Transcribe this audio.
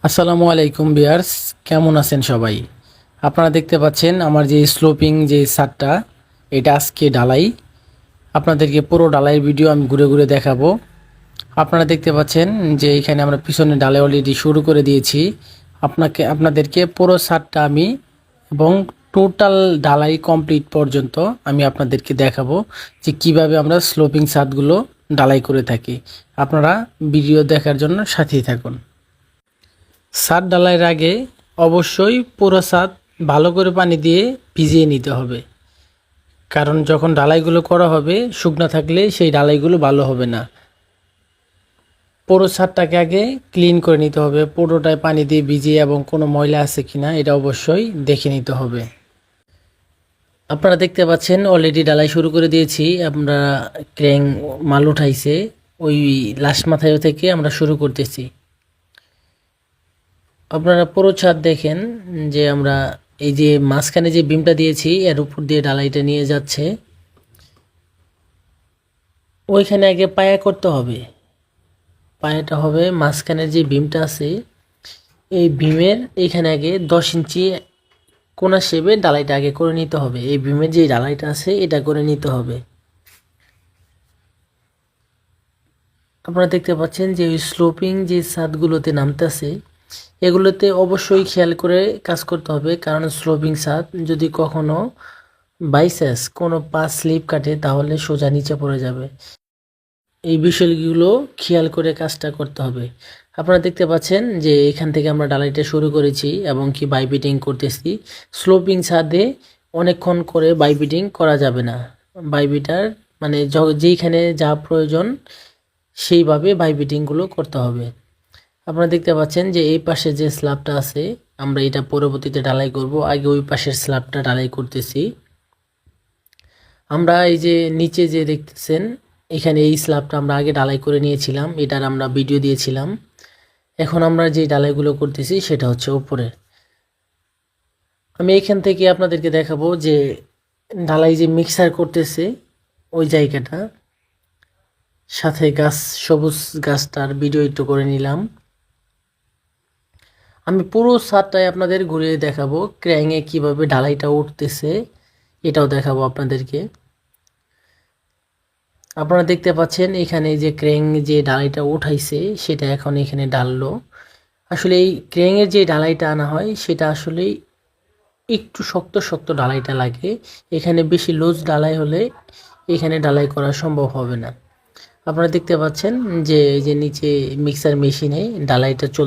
আসসালামু আলাইকুম ভিউয়ার্স, কেমন আছেন সবাই? আপনারা দেখতে পাচ্ছেন আমার যে স্লোপিং যে ছাদটা, এটা আজকে ঢালাই। আপনাদেরকে পুরো ঢালাইয়ের ভিডিও আমি ঘুরে ঘুরে দেখাবো। আপনারা দেখতে পাচ্ছেন যে এখানে আমরা পিছনে ঢালাই অলরেডি শুরু করে দিয়েছি। আপনাদেরকে পুরো ছাদটা আমি এবং টোটাল ঢালাই কমপ্লিট পর্যন্ত আমি আপনাদেরকে দেখাবো যে কিভাবে আমরা স্লোপিং ছাদগুলো ঢালাই করে থাকি। আপনারা ভিডিও দেখার জন্য সাথেই থাকুন। ছাদ ঢালাইয়ের আগে অবশ্যই পুরো ছাদ ভালো করে পানি দিয়ে ভিজিয়ে নিতে হবে, কারণ যখন ঢালাইগুলো করা হবে শুকনা থাকলে সেই ঢালাইগুলো ভালো হবে না। পুরো ছাদটাকে আগে ক্লিন করে নিতে হবে, পুরোটায় পানি দিয়ে ভিজিয়ে, এবং কোনো ময়লা আছে কিনা এটা অবশ্যই দেখে নিতে হবে। আপনারা দেখতে পাচ্ছেন অলরেডি ঢালাই শুরু করে দিয়েছি। আমরা ক্রেন মাল উঠাইছে, ওই লাস্ট মাথায় থেকে আমরা শুরু করতেছি। আপনারা পুরো ছাদ দেখেন যে আমরা এই যে মাঝখানে যে বিমটা দিয়েছি এর উপর দিয়ে ঢালাইটা নিয়ে যাচ্ছে। ওইখানে আগে পায়া করতে হবে। পায়াটা হবে মাঝখানের যে বিমটা আছে এই বিমের এইখানে আগে 10 ইঞ্চি কোনা শেপে ঢালাইটা আগে করে নিতে হবে। এই বিমের যে ঢালাইটা আছে এটা করে নিতে হবে। আপনারা দেখতে পাচ্ছেন যে ওই স্লোপিং যে ছাদগুলোতে নামতেছে এগুলোতে অবশ্যই খেয়াল করে কাজ করতে হবে, কারণ স্লোপিং ছাদ যদি কখনো বাইচান্স কোনো পা স্লিপ কাটে তাহলে সোজা নিচে পড়ে যাবে। এই বিষয়গুলো খেয়াল করে কাজটা করতে হবে। আপনারা দেখতে পাচ্ছেন যে এখান থেকে আমরা ঢালাইটা শুরু করেছি এবং কি বাইবিটিং করতেছি। স্লোপিং ছাদে অনেকক্ষণ করে বাইবিটিং করা যাবে না। বাইবিটার মানে যেইখানে যা প্রয়োজন সেইভাবে বাইবিটিংগুলো করতে হবে। আপনারা দেখতে পাচ্ছেন যে এই পাশে যে স্ল্যাবটা আছে আমরা এটা পরবর্তীতে ঢালাই করব। আগে ওই পাশের স্ল্যাবটা ঢালাই করতেছি। আমরা এই যে নিচে যে দেখতেছেন এখানে এই স্ল্যাবটা আমরা আগে ঢালাই করে নিয়েছিলাম, এটার আমরা ভিডিও দিয়েছিলাম। এখন আমরা যে ঢালাইগুলো করতেছি সেটা হচ্ছে উপরে। আমি এখান থেকে আপনাদেরকে দেখাবো যে ঢালাই যে মিক্সার করতেছে ওই জায়গাটা, সাথে গাছ সবুজ গাছটার ভিডিও একটু করে নিলাম। আমি পুরো ছাদটাই আপনাদের ঘুরিয়ে দেখাবো, ক্র্যাঙে কিভাবে ঢালাইটা উঠতেছে এটাও দেখাবো আপনাদেরকে। আপনারা দেখতে পাচ্ছেন এখানে যে ক্রেং যে ঢালাইটা উঠাইছে সেটা এখন এখানে ঢাললো। আসলে এই ক্রেঙের যে ঢালাইটা আনা হয় সেটা আসলে একটু শক্ত শক্ত ঢালাইটা লাগে। এখানে বেশি লুজ ঢালাই হলে এখানে ঢালাই করা সম্ভব হবে না। আপনারা দেখতে পাচ্ছেন যে এই যে নিচে মিক্সার মেশিনে ঢালাইটা